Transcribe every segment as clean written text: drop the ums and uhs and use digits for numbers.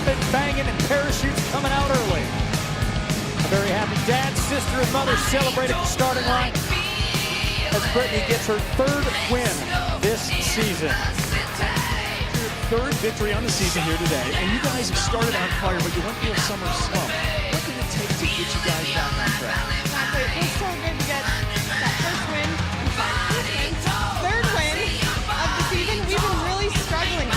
pounding, banging, and parachutes coming out early. A very happy dad, sister, and mother celebrate at the starting line as Brittany gets her third win this season. Your third victory on the season here today, and you guys have started on fire, but you went through a summer slump. What did it take to get you guys back on track? It was so good to get that first win, third win of the season. We've been really struggling.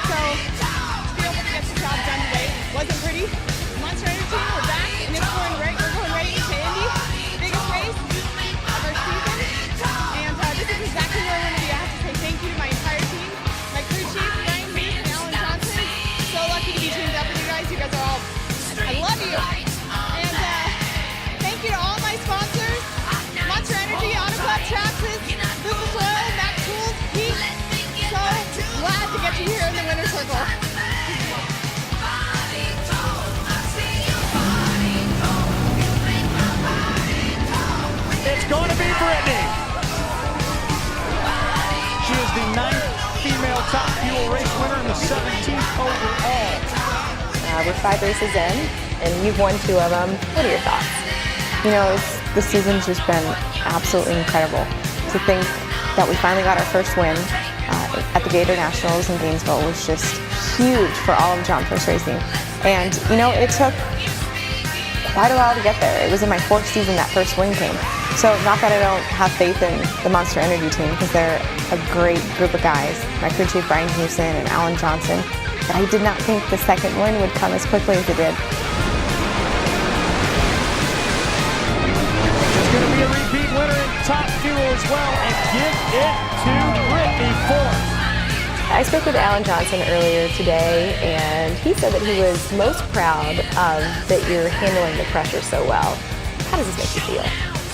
So to be able to get the job done today wasn't pretty. Monster Energy team, we're back, and it's going right. We're going right into Indy, biggest race of our season. And this is exactly where we're going to be. I have to say thank you to my entire team, my crew chief, Brian Heath, and Alan Johnson. So lucky to be teamed up with you guys. You guys are all, I love you. And thank you to all my sponsors, Monster Energy, Auto Club, Traxxas, Lucas Oil, Max Tools, Pete. So glad to get you here in the winner's circle. It's going to be Brittany. She is the 9th female Top Fuel race winner and the 17th overall. We're 5 races in, and you've won 2 of them. What are your thoughts? You know, the season's just been absolutely incredible. To think that we finally got our first win at the Gator Nationals in Gainesville was just huge for all of John Force Racing. And, you know, it took quite a while to get there. It was in my 4th season that first win came. So not that I don't have faith in the Monster Energy team, because they're a great group of guys. My crew chief Brian Houston and Alan Johnson. But I did not think the second win would come as quickly as it did. There's going to be a repeat winner in Top Fuel as well, and give it to Brittany Force. I spoke with Alan Johnson earlier today, and he said that he was most proud of that you're handling the pressure so well. How does this make you feel?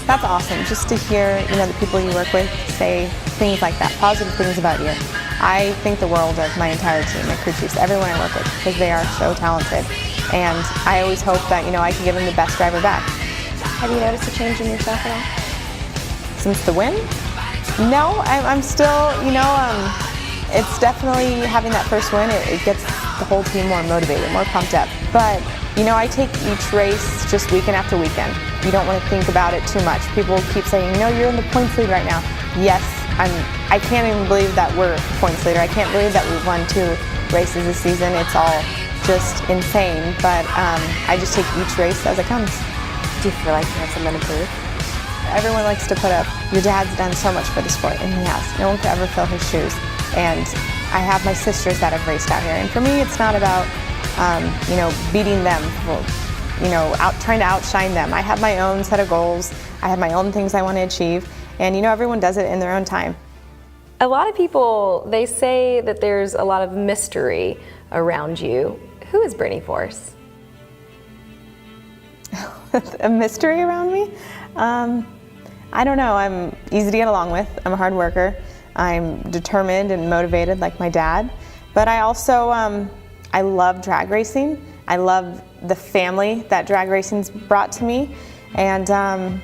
That's awesome, just to hear, you know, the people you work with say things like that, positive things about you. I think the world of my entire team, my crew chiefs, everyone I work with, because they are so talented. And I always hope that, you know, I can give them the best driver back. Have you noticed a change in yourself at all? Since the win? No, I'm still, you know, it's definitely having that first win, it gets the whole team more motivated, more pumped up. But, you know, I take each race just weekend after weekend. You don't want to think about it too much. People keep saying, no, you're in the points lead right now. Yes, I can't even believe that we're points leader. I can't believe that we've won 2 races this season. It's all just insane. But I just take each race as it comes. Do you feel like you have something to prove? Everyone likes to put up, your dad's done so much for the sport, and he has. No one could ever fill his shoes. And I have my sisters that have raced out here. And for me, it's not about, you know, beating them, you know, trying to outshine them. I have my own set of goals. I have my own things I want to achieve. And, you know, everyone does it in their own time. A lot of people, they say that there's a lot of mystery around you. Who is Brittany Force? A mystery around me? I don't know. I'm easy to get along with. I'm a hard worker. I'm determined and motivated like my dad. But I also, I love drag racing. I love the family that drag racing's brought to me. And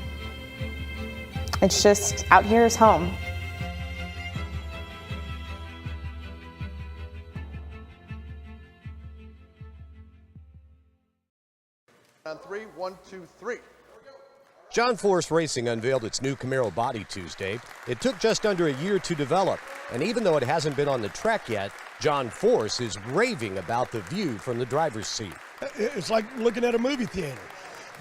it's just, out here is home. On 3, 1, 2, 3. John Force Racing unveiled its new Camaro body Tuesday. It took just under a year to develop, and even though it hasn't been on the track yet, John Force is raving about the view from the driver's seat. It's like looking at a movie theater.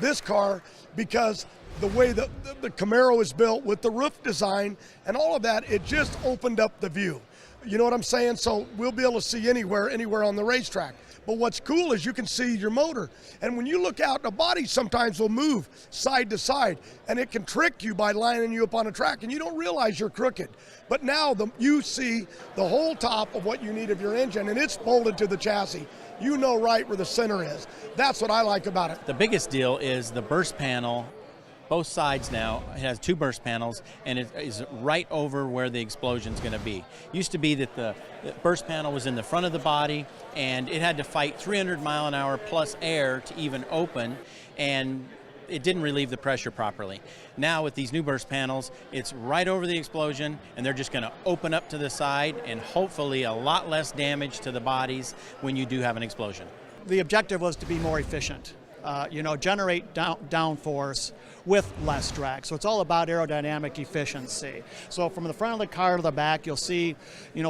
This car, because the way the Camaro is built with the roof design and all of that, it just opened up the view. You know what I'm saying? So we'll be able to see anywhere on the racetrack. But what's cool is you can see your motor. And when you look out, the body sometimes will move side to side, and it can trick you by lining you up on a track, and you don't realize you're crooked. But now you see the whole top of what you need of your engine, and it's bolted to the chassis. You know right where the center is. That's what I like about it. The biggest deal is the burst panel. Both sides now, it has 2 burst panels, and it is right over where the explosion is going to be. Used to be that the burst panel was in the front of the body, and it had to fight 300 mile an hour plus air to even open, and it didn't relieve the pressure properly. Now with these new burst panels, it's right over the explosion, and they're just going to open up to the side, and hopefully a lot less damage to the bodies when you do have an explosion. The objective was to be more efficient, generate downforce with less drag. So it's all about aerodynamic efficiency. So from the front of the car to the back, you'll see,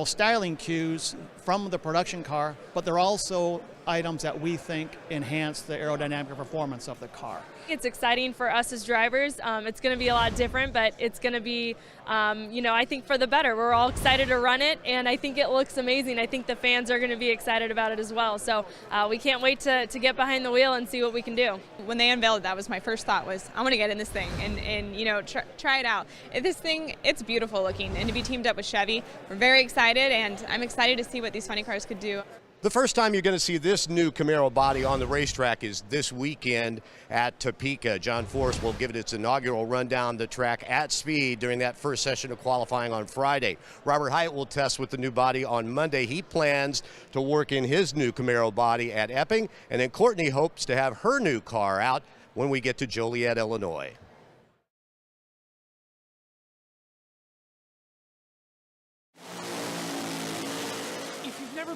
styling cues from the production car, but they're also items that we think enhance the aerodynamic performance of the car. It's exciting for us as drivers. It's going to be a lot different, but it's going to be, I think for the better. We're all excited to run it, and I think it looks amazing. I think the fans are going to be excited about it as well. So we can't wait to get behind the wheel and see what we can do. When they unveiled it, that was my first thought was, I want to get in this thing and try it out. This thing, it's beautiful looking, and to be teamed up with Chevy, we're very excited, and I'm excited to see what these funny cars could do. The first time you're going to see this new Camaro body on the racetrack is this weekend at Topeka. John Force will give it its inaugural run down the track at speed during that first session of qualifying on Friday. Robert Hyatt will test with the new body on Monday. He plans to work in his new Camaro body at Epping, and then Courtney hopes to have her new car out when we get to Joliet, Illinois.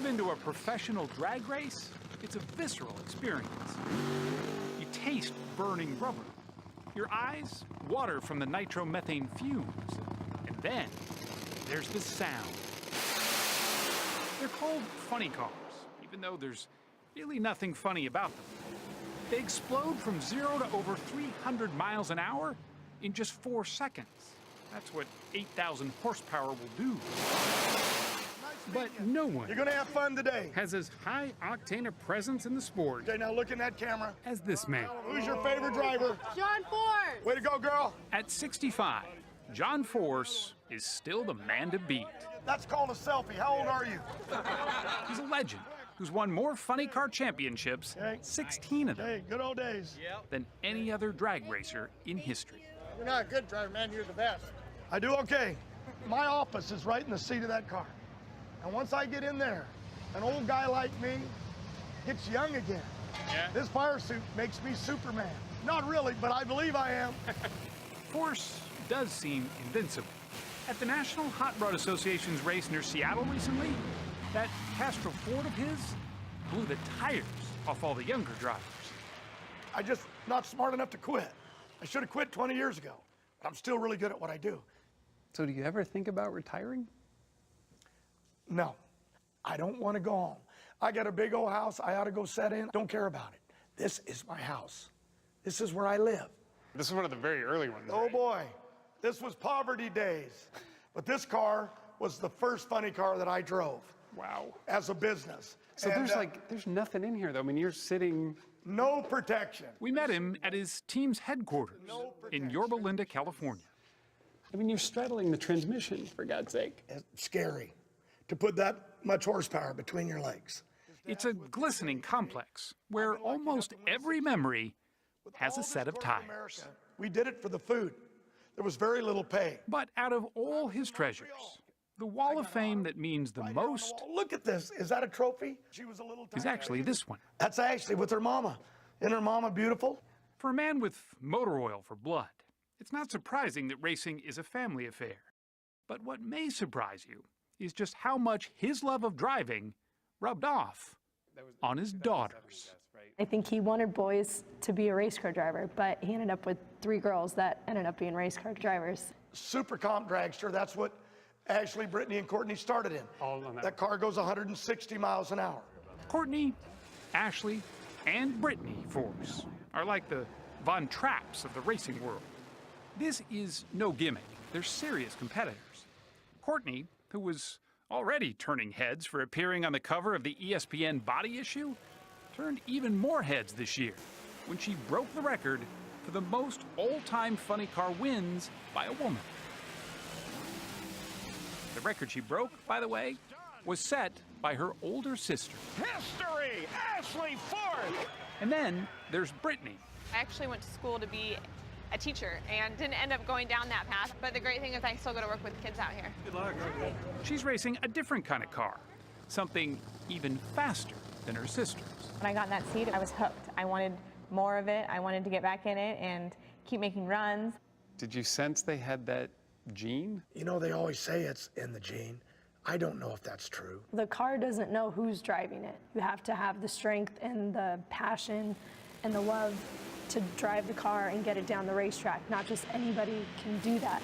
Been to a professional drag race, it's a visceral experience. You taste burning rubber. Your eyes water from the nitromethane fumes. And then there's the sound. They're called funny cars, even though there's really nothing funny about them. They explode from 0 to over 300 miles an hour in just 4 seconds. That's what 8,000 horsepower will do. But no one You're going to have fun today. has as high octane a presence in the sport Okay, now look in that camera. as this man. Who's your favorite driver? John Force! Way to go, girl. At 65, John Force is still the man to beat. That's called a selfie. How old are you? He's a legend who's won more funny car championships, 16 of them, Hey, good old days. than any other drag racer in history. You're not a good driver, man. You're the best. I do okay. My office is right in the seat of that car. And once I get in there, an old guy like me gets young again. Yeah. This fire suit makes me Superman. Not really, but I believe I am. Force does seem invincible. At the National Hot Rod Association's race near Seattle recently, that Castro Ford of his blew the tires off all the younger drivers. I just not smart enough to quit. I should have quit 20 years ago, but I'm still really good at what I do. So do you ever think about retiring? No, I don't want to go home. I got a big old house I ought to go set in. Don't care about it. This is my house. This is where I live. This is one of the very early ones. Oh boy, this was poverty days. But this car was the first funny car that I drove. Wow. As a business. So And, there's nothing in here though. I mean, you're sitting. no protection. We met him at his team's headquarters in Yorba Linda, California. I mean, you're straddling the transmission, for God's sake. It's scary to put that much horsepower between your legs. It's a glistening complex where almost every memory has a set of tires. We did it for the food. There was very little pay. But out of all his treasures, the wall of fame that means the most Oh, look at this. Is that a trophy? She was a little is tiny actually baby. this one. That's Ashley with her mama. Isn't her mama beautiful? For a man with motor oil for blood, it's not surprising that racing is a family affair. But what may surprise you is just how much his love of driving rubbed off on his daughters. I think he wanted boys to be a race car driver, but he ended up with 3 girls that ended up being race car drivers. Super comp dragster. That's what Ashley, Brittany, and Courtney started in. All on that. That car goes 160 miles an hour. Courtney, Ashley, and Brittany Force are like the Von Trapps of the racing world. This is no gimmick. They're serious competitors. Courtney, who was already turning heads for appearing on the cover of the ESPN body issue, turned even more heads this year when she broke the record for the most all-time funny car wins by a woman. The record she broke, by the way, was set by her older sister. History! Ashley Ford! And then there's Brittany. I actually went to school to be a teacher and didn't end up going down that path, but the great thing is I still go to work with kids out here. Good luck. She's racing a different kind of car, something even faster than her sister's. When I got in that seat, I was hooked. I wanted more of it. I wanted to get back in it and keep making runs. Did you sense they had that gene? You know, they always say it's in the gene. I don't know if that's true. The car doesn't know who's driving it. You have to have the strength and the passion and the love to drive the car and get it down the racetrack. Not just anybody can do that.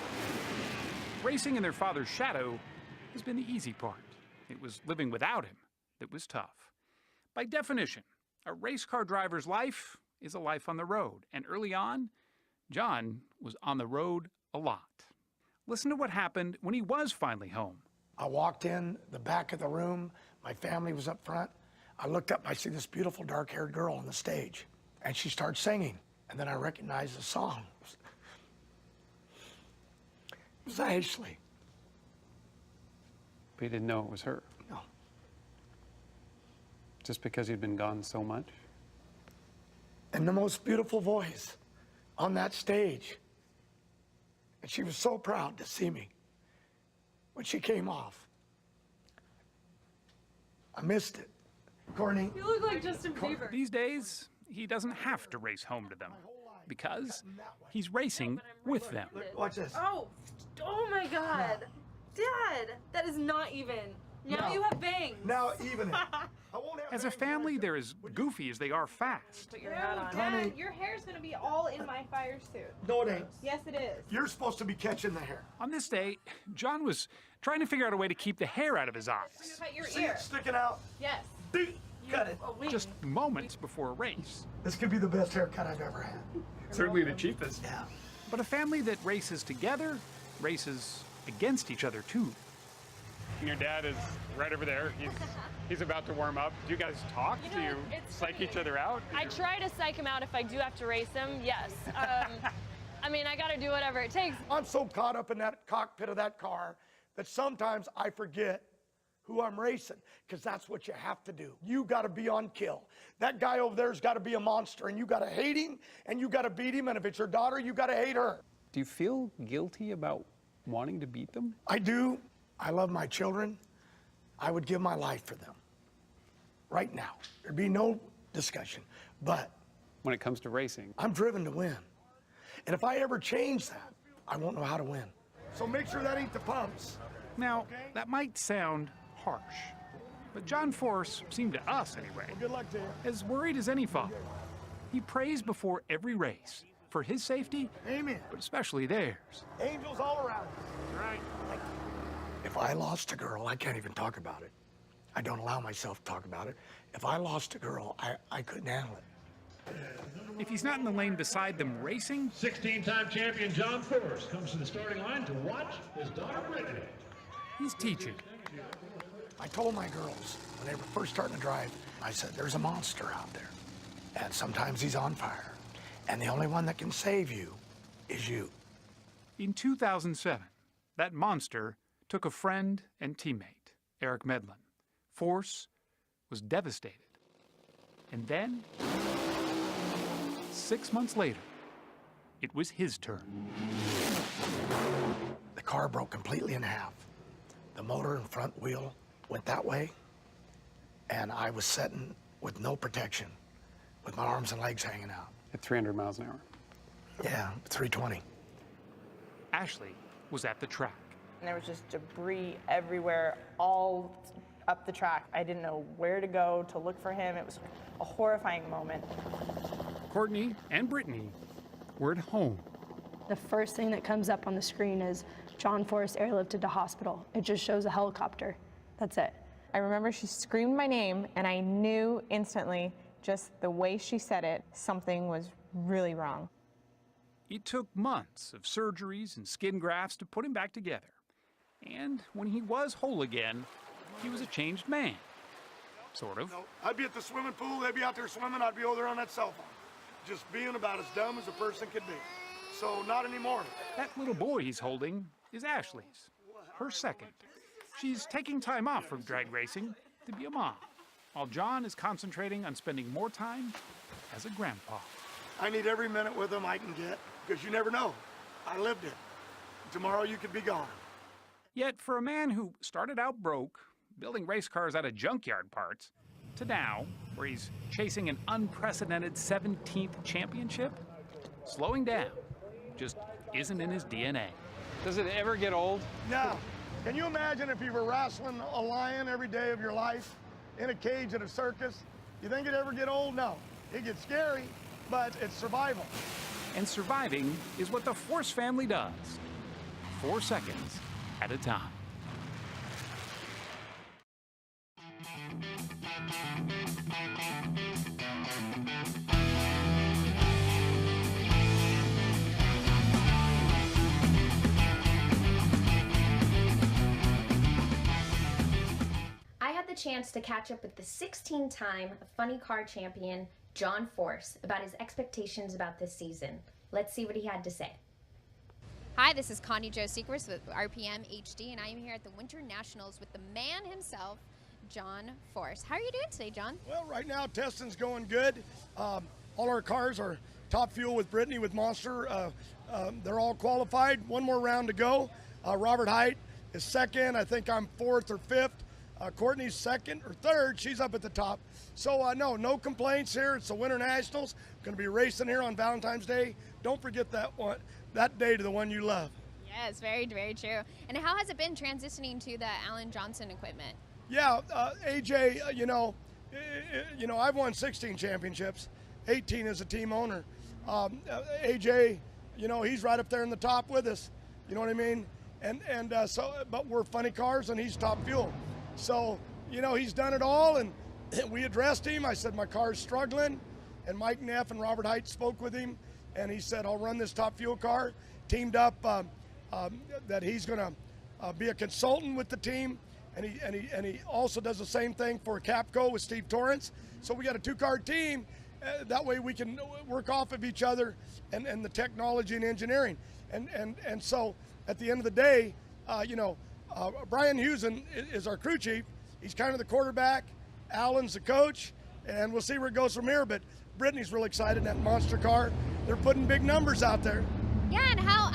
Racing in their father's shadow has been the easy part. It was living without him that was tough. By definition, a race car driver's life is a life on the road. And early on, John was on the road a lot. Listen to what happened when he was finally home. I walked in the back of the room. My family was up front. I looked up, I see this beautiful dark-haired girl on the stage, and she starts singing. And then I recognized the song. It was Ashley. But you didn't know it was her? No. Just because you'd been gone so much? And the most beautiful voice on that stage. And she was so proud to see me when she came off. I missed it. Courtney. You look like Justin Bieber. These days, he doesn't have to race home to them because he's racing with them. Watch this. Oh my God. Dad, that is not even. Now you have bangs. Now even it. I won't have As a family, they're as goofy as they are fast. Put your hat on. Honey. Your hair's gonna be all in my fire suit. No, it ain't. Yes, it is. You're supposed to be catching the hair. On this day, John was trying to figure out a way to keep the hair out of his eyes. Cut your See ear. it sticking out? Yes. Cut it. Just moments before a race. This could be the best haircut I've ever had. Certainly the cheapest. Yeah. But a family that races together races against each other too. Your dad is right over there. He's about to warm up. Do you guys talk? You Do know, you it's psych funny. each other out? I try to psych him out if I do have to race him, yes. I mean, I gotta do whatever it takes. I'm so caught up in that cockpit of that car that sometimes I forget who I'm racing, because that's what you have to do. You got to be on kill. That guy over there's got to be a monster, and you got to hate him, and you got to beat him, and if it's your daughter, you got to hate her. Do you feel guilty about wanting to beat them? I do. I love my children. I would give my life for them. Right now. There'd be no discussion. But when it comes to racing, I'm driven to win. And if I ever change that, I won't know how to win. So make sure that ain't the pumps. Now, that might sound harsh, but John Force seemed to us anyway, Good luck to you. as worried as any father. He prays before every race for his safety, Amen. but especially theirs. Angels all around. Right. If I lost a girl, I can't even talk about it. I don't allow myself to talk about it. If I lost a girl, I couldn't handle it. If he's not in the lane beside them racing, 16-time champion John Force comes to the starting line to watch his daughter Brittany. he's teaching. I told my girls when they were first starting to drive, I said, there's a monster out there. And sometimes he's on fire. And the only one that can save you is you. In 2007, that monster took a friend and teammate, Eric Medlin. Force was devastated. And then, 6 months later, it was his turn. The car broke completely in half. The motor and front wheel went that way, and I was sitting with no protection, with my arms and legs hanging out. at 300 miles an hour. Yeah, 320. Ashley was at the track. And there was just debris everywhere, all up the track. I didn't know where to go to look for him. It was a horrifying moment. Courtney and Brittany were at home. The first thing that comes up on the screen is John Force airlifted to hospital. It just shows a helicopter. That's it. I remember she screamed my name, and I knew instantly, just the way she said it, something was really wrong. It took months of surgeries and skin grafts to put him back together. And when he was whole again, he was a changed man. Sort of. No, I'd be at the swimming pool, they'd be out there swimming, I'd be over there on that cell phone. Just being about as dumb as a person could be. So not anymore. That little boy he's holding is Ashley's, her second. She's taking time off from drag racing to be a mom, while John is concentrating on spending more time as a grandpa. I need every minute with him I can get, because you never know. I lived it. Tomorrow you could be gone. Yet for a man who started out broke, building race cars out of junkyard parts, to now, where he's chasing an unprecedented 17th championship, slowing down just isn't in his DNA. Does it ever get old? No. Can you imagine if you were wrestling a lion every day of your life in a cage at a circus? You think it'd ever get old? No. It gets scary, but it's survival. And surviving is what the Force family does. 4 seconds at a time. I had the chance to catch up with the 16-time Funny Car champion, John Force, about his expectations about this season. Let's see what he had to say. Hi, this is Connie Jo Sequers with RPM HD, and I am here at the Winter Nationals with the man himself, John Force. How are you doing today, John? Well, right now, testing's going good. All our cars are top fuel with Brittany, with Monster. They're all qualified. One more round to go. Robert Height is second. I think I'm fourth or fifth. Courtney's second or third. She's up at the top. So, no complaints here. It's the Winter Nationals. Going to be racing here on Valentine's Day. Don't forget that day to the one you love. Yes, very, very true. And how has it been transitioning to the Alan Johnson equipment? Yeah, AJ, I've won 16 championships, 18 as a team owner. AJ, he's right up there in the top with us. You know what I mean? But we're Funny Cars and he's top fuel. So, he's done it all, and we addressed him. I said, my car's struggling, and Mike Neff and Robert Height spoke with him, and he said, I'll run this top fuel car. Teamed up that he's going to be a consultant with the team, and he also does the same thing for Capco with Steve Torrance. So we got a two-car team. That way we can work off of each other and the technology and engineering. And so at the end of the day, Brian Husen is our crew chief. He's kind of the quarterback. Alan's the coach, and we'll see where it goes from here. But Brittany's really excited in that monster car. They're putting big numbers out there. Yeah, and how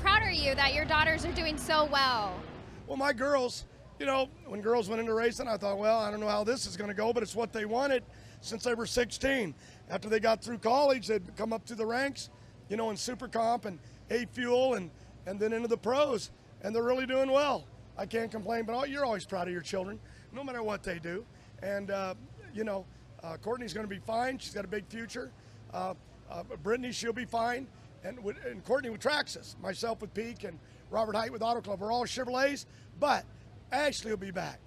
proud are you that your daughters are doing so well? Well, my girls, when girls went into racing, I thought, well, I don't know how this is going to go, but it's what they wanted since they were 16. After they got through college, they'd come up through the ranks, in Super Comp and A-Fuel and then into the pros. And they're really doing well. I can't complain, but you're always proud of your children, no matter what they do. And, Courtney's going to be fine. She's got a big future. Brittany, she'll be fine. And Courtney with Traxxas, myself with Peak, and Robert Height with Auto Club. We're all Chevrolets, but Ashley will be back.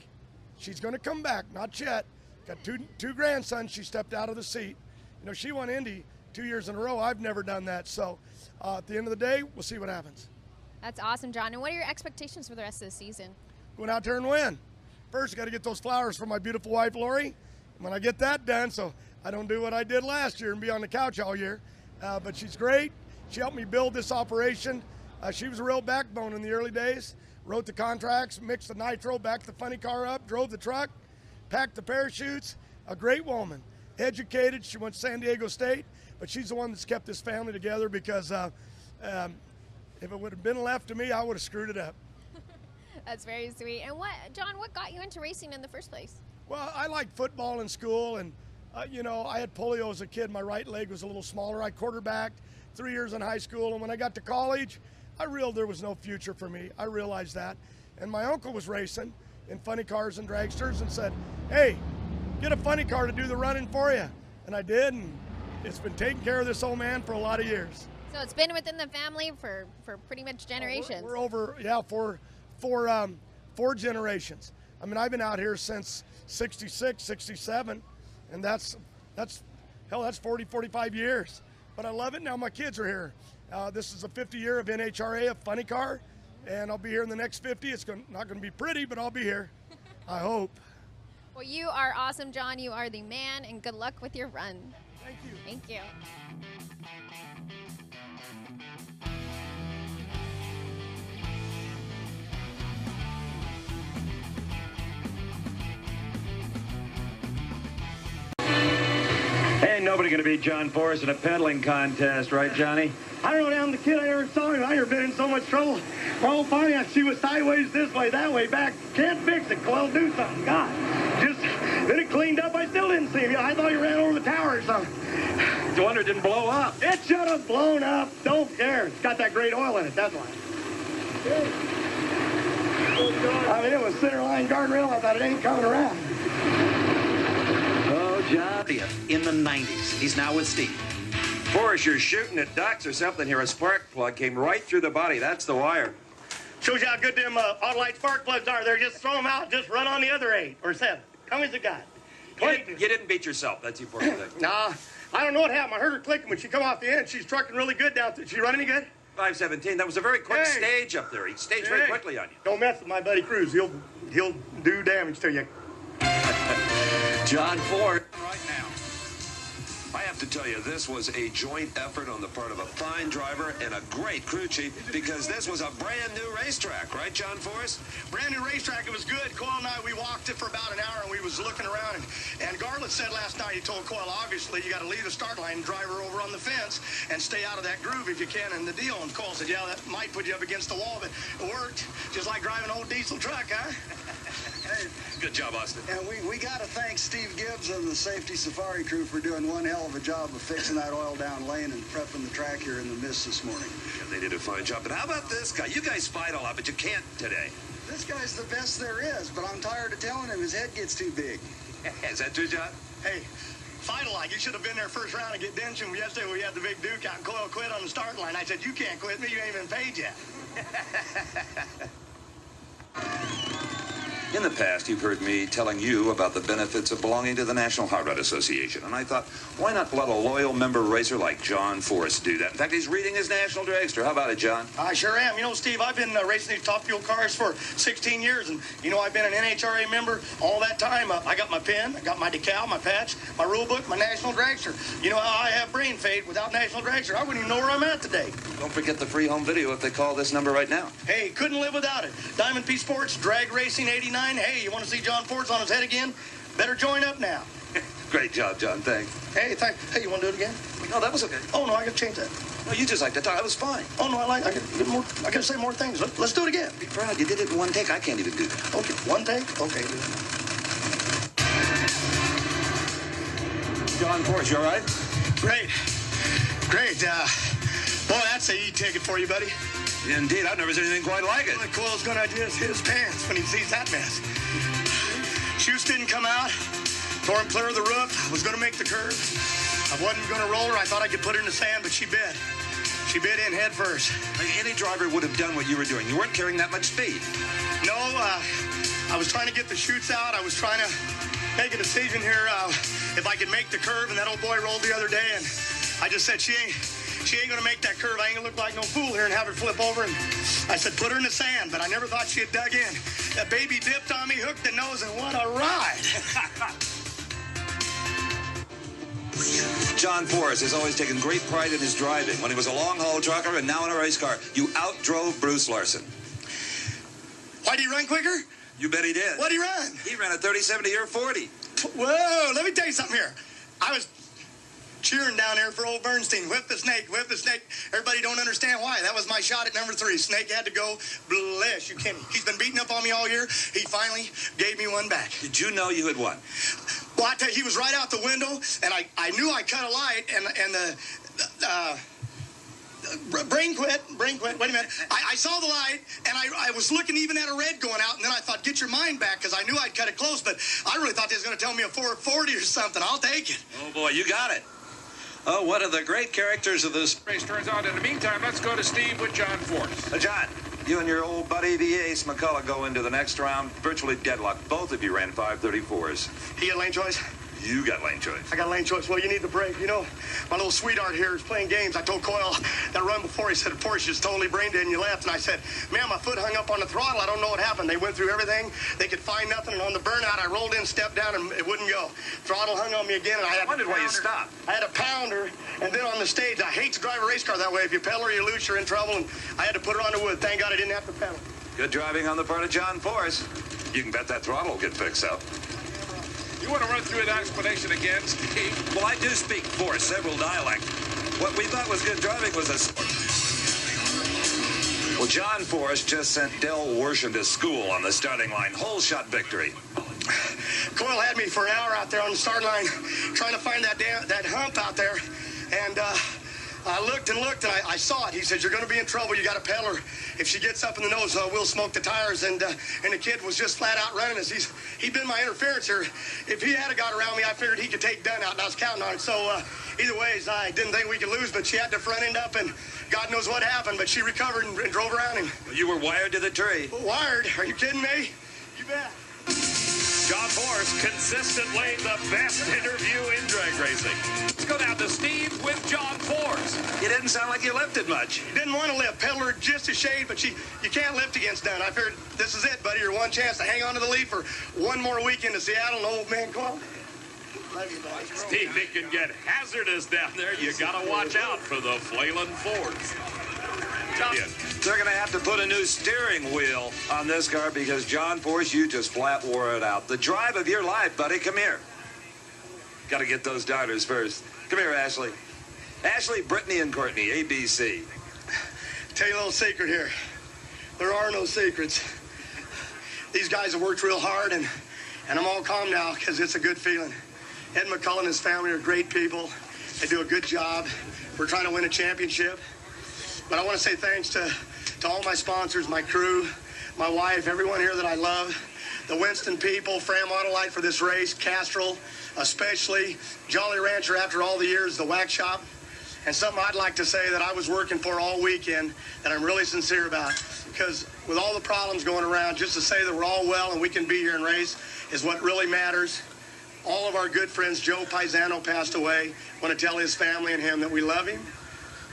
She's going to come back, not yet. Got two grandsons. She stepped out of the seat. She won Indy 2 years in a row. I've never done that. So at the end of the day, we'll see what happens. That's awesome, John. And what are your expectations for the rest of the season? Going out there and win. First, got to get those flowers for my beautiful wife, Lori. When I get that done, so I don't do what I did last year and be on the couch all year. But she's great. She helped me build this operation. She was a real backbone in the early days. Wrote the contracts, mixed the nitro, backed the Funny Car up, drove the truck, packed the parachutes. A great woman. Educated. She went to San Diego State. But she's the one that's kept this family together because if it would have been left to me, I would have screwed it up. That's very sweet. And John, what got you into racing in the first place? Well, I liked football in school, and I had polio as a kid. My right leg was a little smaller. I quarterbacked 3 years in high school, and when I got to college, I realized there was no future for me. I realized that. And my uncle was racing in Funny Cars and dragsters and said, hey, get a funny car to do the running for you. And I did, and it's been taking care of this old man for a lot of years. So it's been within the family for pretty much generations. We're over, four generations. I mean, I've been out here since 66, 67, and that's 40, 45 years. But I love it. Now my kids are here. This is the 50 year of NHRA of Funny Car, and I'll be here in the next 50. It's not going to be pretty, but I'll be here. I hope. Well, you are awesome, John. You are the man, and good luck with your run. Thank you. Thank you. Ain't nobody going to beat John Force in a pedaling contest, right, Johnny? I don't know, I'm the kid. I never saw him. I never been in so much trouble. My whole finance, she was sideways this way, that way, back. Can't fix it. Well, do something. God. Then it cleaned up. I still didn't see him. I thought he ran over the tower or something. No wonder it didn't blow up. It should have blown up. Don't care. It's got that great oil in it. That's why. I mean, it was center line guardrail. I thought it ain't coming around. Oh, John. In the 90s. He's now with Steve. Forrest, you're shooting at ducks or something here. A spark plug came right through the body. That's the wire. Shows you how good them Autolite spark plugs are. They're just throw them out, just run on the other 8 or 7. How many's it got? You didn't beat yourself. That's the important thing. Nah, I don't know what happened. I heard her clicking when she come off the end. She's trucking really good down there. She run any good? 517. That was a very quick stage up there. He staged very quickly on you. Don't mess with my buddy Cruz. He'll do damage to you. John Force. Right now. I have to tell you, this was a joint effort on the part of a fine driver and a great crew chief, because this was a brand new racetrack, right, John Forrest? Brand new racetrack. It was good. Coyle and I, we walked it for about an hour, and we was looking around. And Garland said last night, he told Coyle, obviously, you got to leave the start line and drive her over on the fence and stay out of that groove if you can in the deal. And Coyle said, yeah, that might put you up against the wall, but it worked. Just like driving an old diesel truck, huh? Good job, Austin. And we got to thank Steve Gibbs and the Safety Safari crew for doing one hell of a job of fixing that oil down lane and prepping the track here in the mist this morning. Yeah, they did a fine job. But how about this guy? You guys fight a lot, but you can't today. This guy's the best there is, but I'm tired of telling him his head gets too big. Is that true, John? Hey, fight a lot. You should have been there first round and get Denson. Yesterday we had the big Duke out and Coyle quit on the starting line. I said, you can't quit me. You ain't been paid yet. In the past, you've heard me telling you about the benefits of belonging to the National Hot Rod Association, and I thought, why not let a loyal member racer like John Forrest do that? In fact, he's reading his National Dragster. How about it, John? I sure am. You know, Steve, I've been racing these top fuel cars for 16 years, and, you know, I've been an NHRA member all that time. I got my pin, I got my decal, my patch, my rule book, my National Dragster. You know how I have brain fade without National Dragster. I wouldn't even know where I'm at today. Don't forget the free home video if they call this number right now. Hey, couldn't live without it. Diamond P Sports, Drag Racing 89. Hey, you want to see John Forrest on his head again? Better join up now. Great job, John. Thanks. Hey, Hey, you want to do it again? No, that was okay. Oh, no, I got to change that. No, you just like to talk. That was fine. Oh, no, I got to say more things. Let's do it again. Be proud. You did it in one take. I can't even do that. Okay, one take? Okay. John Forrest, you all right? Great. Boy, that's a E-ticket for you, buddy. Indeed, I've never seen anything quite like it. Coyle's gonna just hit his pants when he sees that mess. Chutes didn't come out. Tore him clear of the roof. I was gonna make the curve. I wasn't gonna roll her. I thought I could put her in the sand, but she bit. She bit in head first. Any driver would have done what you were doing. You weren't carrying that much speed. No, I was trying to get the chutes out. I was trying to make a decision here if I could make the curve, and that old boy rolled the other day, and I just said, she ain't gonna make that curve. I ain't gonna look like no fool here and have her flip over. And I said, put her in the sand, but I never thought she had dug in. That baby dipped on me, hooked the nose, and what a ride. John Forrest has always taken great pride in his driving. When he was a long-haul trucker and now in a race car, you outdrove Bruce Larson. Why did he run quicker? You bet he did. What'd he run? He ran a 30-70 or 40. Whoa, let me tell you something here. I was cheering down there for old Bernstein. Whip the snake, whip the snake. Everybody don't understand why. That was my shot at number 3. Snake had to go. Bless you, Kenny. He's been beating up on me all year. He finally gave me one back. Did you know you had won? Well, I tell you, he was right out the window, and I knew I cut a light, and the brain quit. Wait a minute. I saw the light, and I was looking even at a red going out, and then I thought, get your mind back, because I knew I'd cut it close, but I really thought they was going to tell me a 440 or something. I'll take it. Oh, boy, you got it. Oh, one of the great characters of this Race turns out. In the meantime, let's go to Steve with John Forrest. John, you and your old buddy, the Ace McCullough, go into the next round virtually deadlocked. Both of you ran 534s. He had lane choice? You got lane choice. I got lane choice. Well, you need the break. You know, my little sweetheart here is playing games. I told Coyle that run before. He said, Forrest, you just totally brain dead and you left. And I said, man, my foot hung up on the throttle. I don't know what happened. They went through everything. They could find nothing. And on the burnout, I rolled in, stepped down, and it wouldn't go. Throttle hung on me again, and I wondered why you stopped. I had a pounder, and then on the stage, I hate to drive a race car that way. If you pedal or you lose, you're in trouble. And I had to put her on the wood. Thank God I didn't have to pedal. Good driving on the part of John Forrest. You can bet that throttle will get fixed up. You want to run through that explanation again, Steve? Well, I do speak for several dialects. What we thought was good driving was Well, John Forrest just sent Del Worsham to school on the starting line. Whole shot victory. Coyle had me for an hour out there on the start line trying to find that hump out there. And I looked and looked, and I saw it. He said, "You're going to be in trouble. You got to pedal her. If she gets up in the nose, we'll smoke the tires." And the kid was just flat out running us. He'd been my interference here. If he had got around me, I figured he could take Dunn out, and I was counting on it. So either ways, I didn't think we could lose, but she had the front end up, and God knows what happened, but she recovered and drove around him. You were wired to the tree. Wired? Are you kidding me? You bet. John Force, consistently the best interview in drag racing. Let's go down to Steve with John Force. You didn't sound like you lifted much. Didn't want to lift. Pedal her just a shade, but you can't lift against Dunn. I figured this is it, buddy. Your one chance to hang on to the lead for one more weekend to Seattle and old man Quality. Love you, buddy. Steve, it can get hazardous down there. You got to watch out for the flailing Fords. They're going to have to put a new steering wheel on this car because, John Force, you just flat wore it out. The drive of your life, buddy. Come here. Got to get those darters first. Come here, Ashley. Ashley, Brittany, and Courtney, ABC. Tell you a little secret here. There are no secrets. These guys have worked real hard, and I'm all calm now because it's a good feeling. Ed McCullough and his family are great people. They do a good job. We're trying to win a championship. But I want to say thanks to all my sponsors, my crew, my wife, everyone here that I love, the Winston people, Fram Autolite for this race, Castrol, especially, Jolly Rancher after all the years, the Wax Shop, and something I'd like to say that I was working for all weekend that I'm really sincere about, because with all the problems going around, just to say that we're all well and we can be here and race is what really matters. All of our good friends, Joe Paisano passed away. I want to tell his family and him that we love him.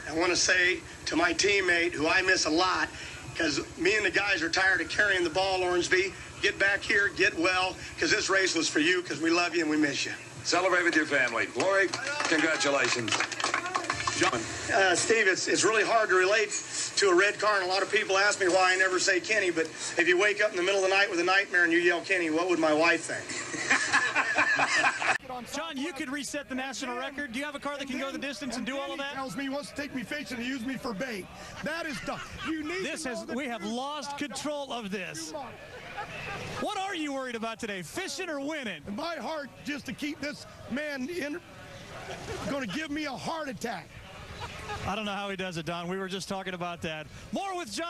I want to say to my teammate, who I miss a lot, because me and the guys are tired of carrying the ball, Ormsby, get back here, get well, because this race was for you, because we love you and we miss you. Celebrate with your family. Lori, congratulations. John. Steve, it's really hard to relate to a red car, and a lot of people ask me why I never say Kenny, but if you wake up in the middle of the night with a nightmare and you yell Kenny, what would my wife think? John, you could reset the national record. Do you have a car that can go the distance and do all of that? Tells me he wants to take me fishing and use me for bait. That is dumb. You need We have lost control of this. What are you worried about today, fishing or winning? My heart, just to keep this man in, going to give me a heart attack. I don't know how he does it, Don. We were just talking about that. More with John.